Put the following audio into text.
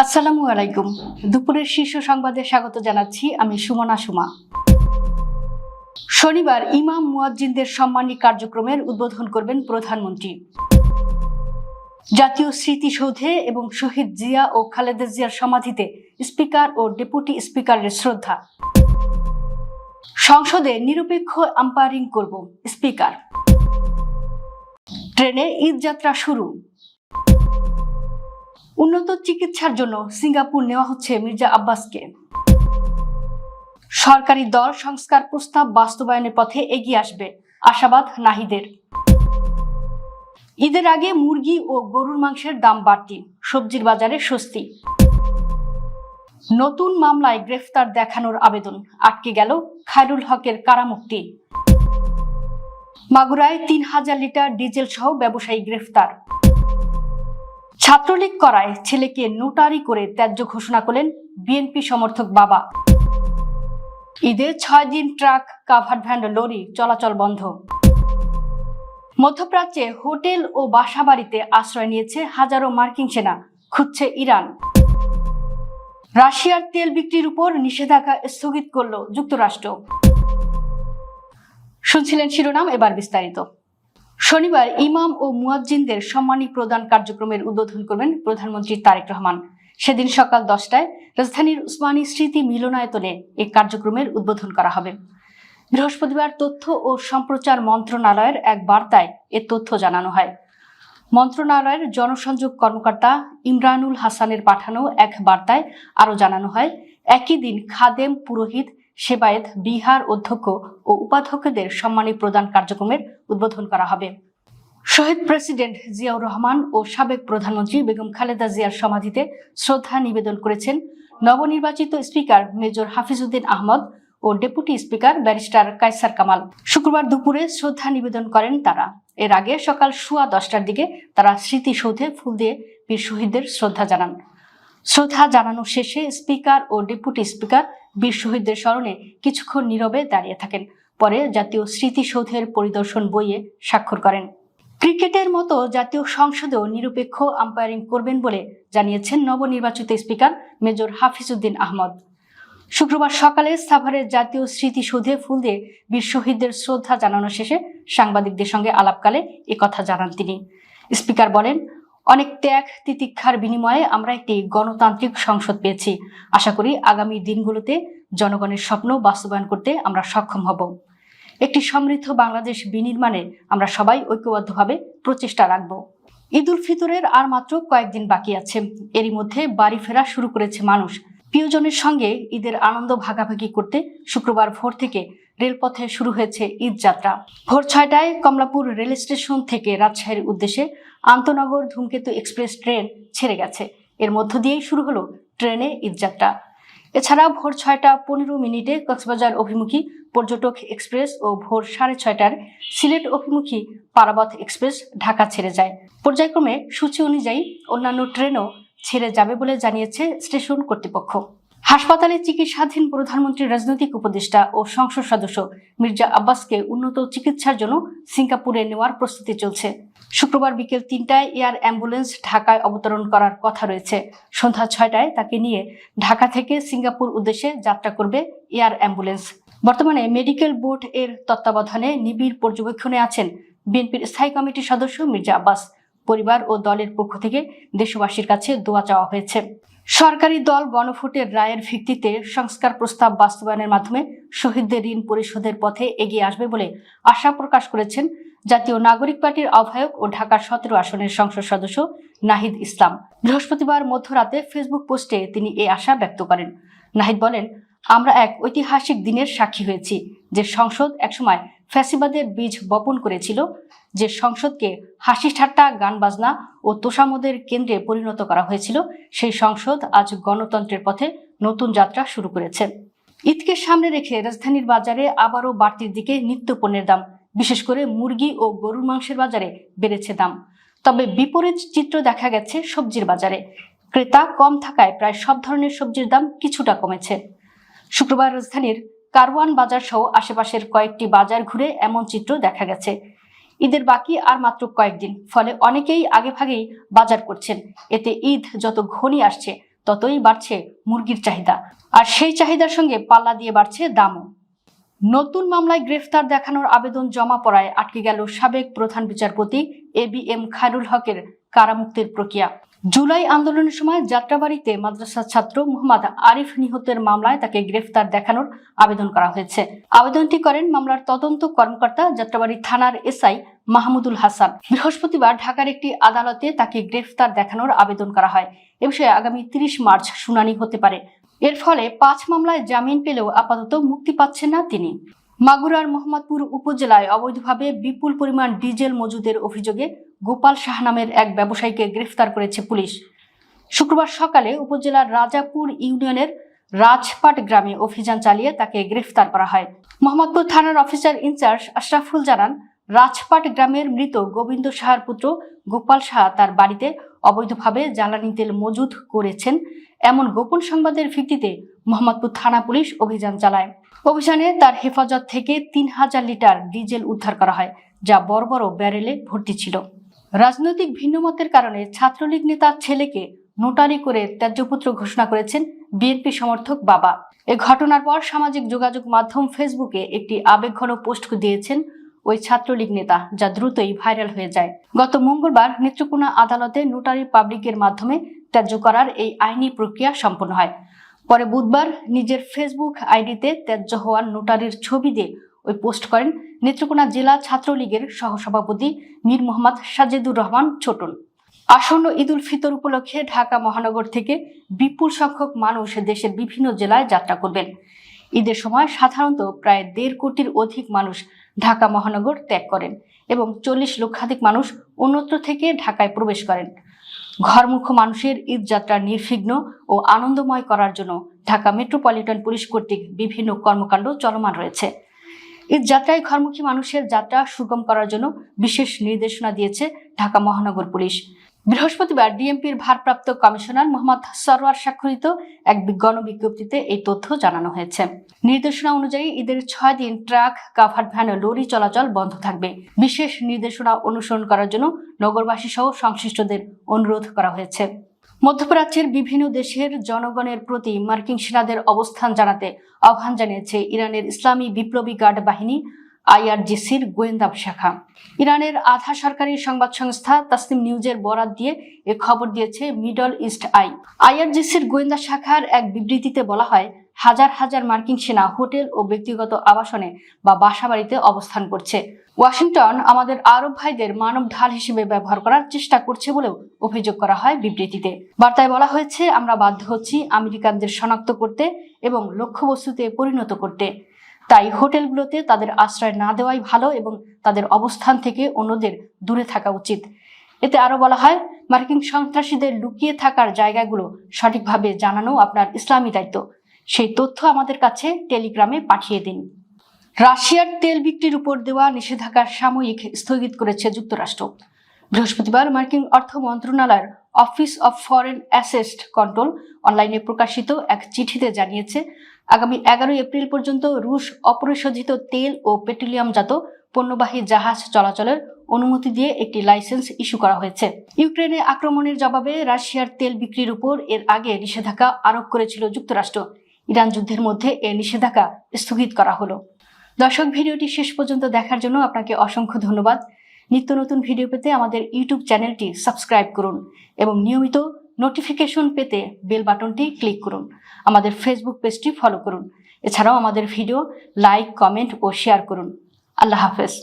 আসসালামু আলাইকুম। দুপুরের শীর্ষ সংবাদে স্বাগত জানাচ্ছি আমি সুমনা সুমা। শনিবার ইমাম মুয়াজ্জিনদের সম্মানী কার্যক্রমের উদ্বোধন করবেন প্রধানমন্ত্রী। জাতীয় স্মৃতিসৌধে এবং শহীদ জিয়া ও খালেদা জিয়ার সমাধিতে স্পিকার ও ডেপুটি স্পিকারের শ্রদ্ধা। সংসদে নিরপেক্ষ আম্পায়ারিং করব স্পিকার। ট্রেনে ঈদ যাত্রা শুরু। উন্নত চিকিৎসার জন্য সিঙ্গাপুর নেওয়া হচ্ছে মির্জা আব্বাসকে। সরকারি দল সংস্কার প্রস্তাব বাস্তবায়নের পথে এগিয়ে আসবে, আশাবাদ নাহিদের। ঈদের আগে মুরগি ও গরুর মাংসের দাম বাড়তি, সবজির বাজারে স্বস্তি। নতুন মামলায় গ্রেফতার দেখানোর আবেদন, আটকে গেল খায়রুল হকের কারামুক্তি। মাগুরায় ৩,০০০ লিটার ডিজেল সহ ব্যবসায়ী গ্রেফতার। ছাত্রলীগ করায় ছেলেকে নোটারি করে ত্যায্য ঘোষণা করলেন বিএনপি সমর্থক বাবা। ঈদে ৬ দিন ট্রাক, কাভার্ড ভ্যান, লরি চলাচল বন্ধ। মধ্যপ্রাচ্যে হোটেল ও বাসাবাড়িতে আশ্রয় নিয়েছে হাজারো মার্কিন সেনা, খুঁজছে ইরান। রাশিয়ার তেল বিক্রির উপর নিষেধাজ্ঞা স্থগিত করল যুক্তরাষ্ট্র। শুনছিলেন শিরোনাম, এবার বিস্তারিত। শনিবার ইমাম ও মুয়াজ্জিনদের সম্মানী প্রদান কার্যক্রমের উদ্বোধন করবেন প্রধানমন্ত্রী তারেক রহমান। সেদিন সকাল 10টায় রাজধানীর উসমানী স্মৃতি মিলনায়তনে এই কার্যক্রমের উদ্বোধন করা হবে। বৃহস্পতিবার তথ্য ও সম্প্রচার মন্ত্রণালয়ের এক বার্তায় এ তথ্য জানানো হয়। মন্ত্রণালয়ের জনসংযোগ কর্মকর্তা ইমরানুল হাসানের পাঠানো এক বার্তায় আরও জানানো হয়, একই দিন খাদেম, পুরোহিত, সেবায়েত, বিহার অধ্যক্ষ ও উপাধ্যক্ষদের সম্মানী প্রদান কার্যক্রমের উদ্বোধন করা হবে। শহীদ প্রেসিডেন্ট জিয়াউর রহমান ও সাবেক প্রধানমন্ত্রী বেগম খালেদা জিয়ার সমাধিতে শ্রদ্ধা নিবেদন করেছেন নবনির্বাচিত স্পিকার মেজর হাফিজউদ্দিন আহমদ ও deputy speaker barrister Kaiser Kamal. শুক্রবার দুপুরে শ্রদ্ধা নিবেদন করেন তারা। এর আগে সকাল 10:15টার দিকে তারা স্মৃতিসৌধে ফুল দিয়ে বীর শহীদদের শ্রদ্ধা জানান। শ্রদ্ধা জানানো শেষে স্পিকার ও ডেপুটি স্পিকার বীর শহীদদের স্মরণে কিছুক্ষণ নীরবে দাঁড়িয়ে থাকেন। পরে জাতীয় স্মৃতিসৌধের পরিদর্শন বইয়ে স্বাক্ষর করেন। ক্রিকেটের মতো জাতীয় সংসদেও নিরপেক্ষ আম্পায়ারিং করবেন বলে জানিয়েছেন নবনির্বাচিত স্পিকার মেজর হাফিজউদ্দিন আহমদ। শুক্রবার সকালে সাভারের জাতীয় স্মৃতিসৌধে ফুল দিয়ে বীর শহীদদের শ্রদ্ধা জানানো শেষে সাংবাদিকদের সঙ্গে আলাপকালে একথা জানান তিনি। স্পিকার বলেন, অনেক ত্যাগ তিতিক্ষার বিনিময়ে আমরা একটি গণতান্ত্রিক সংসদ পেয়েছি। আশা করি আগামী দিনগুলোতে জনগণের স্বপ্ন বাস্তবায়ন করতে আমরা সক্ষম হব। একটি সমৃদ্ধ বাংলাদেশ বিনির্মাণে আমরা সবাই ঐক্যবদ্ধভাবে প্রচেষ্টা রাখব। ঈদ উল ফিতরের আর মাত্র কয়েকদিন বাকি আছে। এরই মধ্যে বাড়ি ফেরা শুরু করেছে মানুষ। প্রিয়জনের সঙ্গে ঈদের আনন্দ ভাগাভাগি করতে শুক্রবার ভোর থেকে রেলপথে শুরু হয়েছে ঈদ যাত্রা। ভোর 6টায় কমলাপুর রেল স্টেশন থেকে রাজশাহীর উদ্দেশ্যে আন্তনগর ধূমকেতু এক্সপ্রেস ট্রেন ছেড়ে গেছে। এর মধ্য দিয়েই শুরু হলো ট্রেনে ঈদ যাত্রা। এছাড়া ভোর 6টা 15 কক্সবাজার অভিমুখী পর্যটক এক্সপ্রেস ও ভোর 6:30টার সিলেট অভিমুখী পারাবত এক্সপ্রেস ঢাকা ছেড়ে যায়। পর্যায়ক্রমে সূচি অনুযায়ী অন্যান্য ট্রেনও ছেড়ে যাবে বলে জানিয়েছে স্টেশন কর্তৃপক্ষ। হাসপাতালে চিকিৎসাধীন প্রধানমন্ত্রীর রাজনৈতিক উপদেষ্টা ও সংসদ সদস্য মির্জা আব্বাসকে উন্নত চিকিৎসার জন্য সিঙ্গাপুরে নেওয়ার প্রস্তুতি চলছে। শুক্রবার বিকেল 3টায় এয়ার অ্যাম্বুলেন্স ঢাকায় অবতরণ করার কথা রয়েছে। সন্ধ্যা 6টায় তাকে নিয়ে ঢাকা থেকে সিঙ্গাপুর উদ্দেশ্যে যাত্রা করবে এয়ার অ্যাম্বুলেন্স। বর্তমানে মেডিকেল বোর্ড এর তত্ত্বাবধানে নিবিড় পর্যবেক্ষণে আছেন বিএনপির স্থায়ী কমিটির সদস্য মির্জা আব্বাস। পরিবার ও দলের পক্ষ থেকে দেশবাসীর কাছে দোয়া চাওয়া হয়েছে। সরকারি দল গণভোটের রায়ের ভিত্তিতে সংস্কার প্রস্তাব বাস্তবায়নের মাধ্যমে শহীদদের ঋণ পরিশোধের পথে এগিয়ে আসবে বলে আশা প্রকাশ করেছেন জাতীয় নাগরিক পার্টির আহ্বায়ক ও ঢাকা 17 আসনের সংসদ সদস্য নাহিদ ইসলাম। বৃহস্পতিবার মধ্যরাতে ফেসবুক পোস্টে তিনি এই আশা ব্যক্ত করেন। নাহিদ বলেন, আমরা এক ঐতিহাসিক দিনের সাক্ষী হয়েছি। যে সংসদ একসময় ফ্যাসিবাদের বীজ বপন করেছিল, যে সংসদকে হাসি ঠাট্টা, গান বাজনা ও তোষামোদের কেন্দ্রে পরিণত করা হয়েছিল, সেই সংসদ আজ গণতন্ত্রের পথে নতুন যাত্রা শুরু করেছে। ঈদকে সামনে রেখে রাজধানীর বাজারে আবারও বাড়তির দিকে নিত্য পণ্যের দাম, বিশেষ করে মুরগি ও গরুর মাংসের বাজারে বেড়েছে দাম। তবে বিপরীত চিত্র দেখা গেছে সবজির বাজারে। ক্রেতা কম থাকায় প্রায় সব ধরনের সবজির দাম কিছুটা কমেছে। শুক্রবার রাজধানীর কারওয়ান বাজার সহ আশেপাশের কয়েকটি বাজার ঘুরে এমন চিত্র দেখা গেছে। ঈদের বাকি আর মাত্র কয়েকদিন, ফলে অনেকেই আগেভাগেই বাজার করছেন। এতে ঈদ যত ঘনিয়ে আসছে ততই বাড়ছে মুরগির চাহিদা, আর সেই চাহিদার সঙ্গে পাল্লা দিয়ে বাড়ছে দামও। নতুন মামলায় গ্রেফতার দেখানোর আবেদন জমা পড়ায় আটকে গেল সাবেক প্রধান বিচারপতি ABM খায়রুল হকের কারামুক্তির প্রক্রিয়া। জুলাই আন্দোলনের সময় যাত্রাবাড়িতে মাদ্রাসা ছাত্র মোহাম্মদ আরিফ নিহতের মামলায় তাকে গ্রেফতার দেখানোর আবেদন করা হয়েছে। আবেদনটি করেন মামলার তদন্ত কর্মকর্তা যাত্রাবাড়ি থানার SI মাহমুদুল হাসান। বৃহস্পতিবার ঢাকার একটি আদালতে তাকে গ্রেফতার দেখানোর আবেদন করা হয়। এ বিষয়ে আগামী 30 মার্চ শুনানি হতে পারে। এর ফলে 5 মামলায় জামিন পেলেও আপাতত মুক্তি পাচ্ছেন না তিনি। মাগুরার মোহাম্মদপুর উপজেলায় অবৈধভাবে বিপুল পরিমাণ ডিজেল মজুদের অভিযোগে গোপাল শাহ নামের এক ব্যবসায়ীকে গ্রেফতার করেছে পুলিশ। শুক্রবার সকালে উপজেলার রাজাপুর ইউনিয়নের রাজপাট গ্রামে অভিযান চালিয়ে তাকে গ্রেফতার করা হয়। মোহাম্মদপুর থানার অফিসার ইনচার্জ আশরাফুল জানান, রাজপাট গ্রামের মৃত গোবিন্দ শাহর পুত্র গোপাল শাহ তার বাড়িতে অবৈধভাবে জ্বালানি তেল মজুদ করেছেন এমন গোপন সংবাদের ভিত্তিতে মোহাম্মদপুর থানা পুলিশ অভিযান চালায়। অভিযানে তার হেফাজত থেকে 3000 লিটার ডিজেল উদ্ধার করা হয়, যা বড় বড় ব্যারেলে ভর্তি ছিল। রাজনৈতিক ভিন্নমতের কারণে ছাত্রলীগ নেতা ছেলেকে নোটারি করে ত্যায্যপুত্র ঘোষণা করেছেন বিএনপি সমর্থক বাবা। এ ঘটনার পর সামাজিক যোগাযোগ মাধ্যম ফেসবুকে একটি আবেগঘন পোস্ট দিয়েছেন ওই ছাত্রলীগ নেতা, যা দ্রুতই ভাইরাল হয়ে যায়। গত মঙ্গলবার নেত্রকোনা আদালতে নোটারি পাবলিকের মাধ্যমে ত্যায্য করার এই আইনি প্রক্রিয়া সম্পন্ন হয়। পরে বুধবার নিজের ফেসবুক আইডিতে ত্যায্য হওয়ার নোটারির ছবি দিয়ে ওই পোস্ট করেন নেত্রকোনা জেলা ছাত্রলীগের সহসভাপতি মীর মোহাম্মদ সাজেদুর রহমান ছোটন। আসন্ন ঈদ উল ফিতর উপলক্ষে ঢাকা মহানগর থেকে বিপুল সংখ্যক মানুষ দেশের বিভিন্ন জেলায় যাত্রা করবেন। ঈদের সময় সাধারণত প্রায় 1.5 কোটির অধিক মানুষ ঢাকা মহানগর ত্যাগ করেন এবং 40 লক্ষাধিক মানুষ অন্যত্র থেকে ঢাকায় প্রবেশ করেন। ঘরমুখো মানুষের ঈদ যাত্রা নির্বিঘ্ন ও আনন্দময় করার জন্য ঢাকা মেট্রোপলিটন পুলিশ কর্তৃক বিভিন্ন কর্মকাণ্ড চলমান রয়েছে। ঈদ যাত্রায় ঘরমুখী মানুষের যাত্রা সুগম করার জন্য বিশেষ নির্দেশনা দিয়েছে ঢাকা মহানগর পুলিশ। বৃহস্পতিবার ডিএমপির ভারপ্রাপ্ত কমিশনার মোহাম্মদ সরওয়ার স্বাক্ষরিত এক গণবিজ্ঞপ্তিতে এই তথ্য জানানো হয়েছে। নির্দেশনা অনুযায়ী ঈদের 6 দিন ট্রাক, কাভার্ড ভ্যান ও লরি চলাচল বন্ধ থাকবে। বিশেষ নির্দেশনা অনুসরণ করার জন্য নগরবাসী সহ সংশ্লিষ্টদের অনুরোধ করা হয়েছে। মধ্যপ্রাচ্যের বিভিন্ন দেশের জনগণের প্রতি মার্কিন সেনাদের অবস্থান জানাতে আহ্বান জানিয়েছে ইরানের ইসলামী বিপ্লবী গার্ড বাহিনী IRGCর গোয়েন্দা শাখা। ইরানের আধা সরকারি সংবাদ সংস্থা তাসনিম নিউজের বরাত দিয়ে এ খবর দিয়েছে মিডল ইস্ট আই। IRGCর গোয়েন্দা শাখার এক বিবৃতিতে বলা হয়, হাজার হাজার মার্কিন সেনা হোটেল ও ব্যক্তিগত আবাসনে বা বাসাবাড়িতে অবস্থান করছে। ওয়াশিংটন আমাদের আরব ভাইদের মানব ঢাল হিসেবে ব্যবহার করার চেষ্টা করছে বলেও অভিযোগ করা হয় বিবৃতিতে। বার্তায় বলা হয়েছে, আমরা বাধ্য হচ্ছি আমেরিকানদের শনাক্ত করতে এবং লক্ষ্যবস্তুতে পরিণত করতে। তাই হোটেলগুলোতে তাদের আশ্রয় না দেওয়াই ভালো এবং তাদের অবস্থান থেকে অন্যদের দূরে থাকা উচিত। এতে আরো বলা হয়, মার্কিন সন্ত্রাসীদের লুকিয়ে থাকার জায়গাগুলো সঠিকভাবে জানানো আপনার ইসলামী দায়িত্ব। সেই তথ্য আমাদের কাছে টেলিগ্রামে পাঠিয়ে দিন। রাশিয়ার তেল বিক্রির উপর দেওয়া নিষেধাজ্ঞা সাময়িক স্থগিত করেছে যুক্তরাষ্ট্র। বৃহস্পতিবার মার্কিন অর্থ মন্ত্রণালয়ের office of foreign asset control অনলাইনে প্রকাশিত এক চিঠিতে জানিয়েছে, আগামী 11 এপ্রিল পর্যন্ত রুশ অপরিশোধিত তেল ও পেট্রোলিয়ামজাত পণ্যবাহী জাহাজ চলাচলের অনুমতি দিয়ে একটি লাইসেন্স ইস্যু করা হয়েছে। ইউক্রেনে আক্রমণের জবাবে রাশিয়ার তেল বিক্রির উপর এর আগে নিষেধাজ্ঞা আরোপ করেছিল যুক্তরাষ্ট্র। ইরান যুদ্ধের মধ্যে এই নিষেধাজ্ঞা স্থগিত করা হলো। দর্শক, ভিডিওটি শেষ পর্যন্ত দেখার জন্য আপনাকে অসংখ্য ধন্যবাদ। নিত্য নতুন ভিডিও পেতে আমাদের ইউটিউব চ্যানেলটি সাবস্ক্রাইব করুন এবং নিয়মিত নোটিফিকেশন পেতে বেল বাটনটি ক্লিক করুন। আমাদের ফেসবুক পেজটি ফলো করুন। এছাড়াও আমাদের ভিডিও লাইক, কমেন্ট ও শেয়ার করুন। আল্লাহ হাফেজ।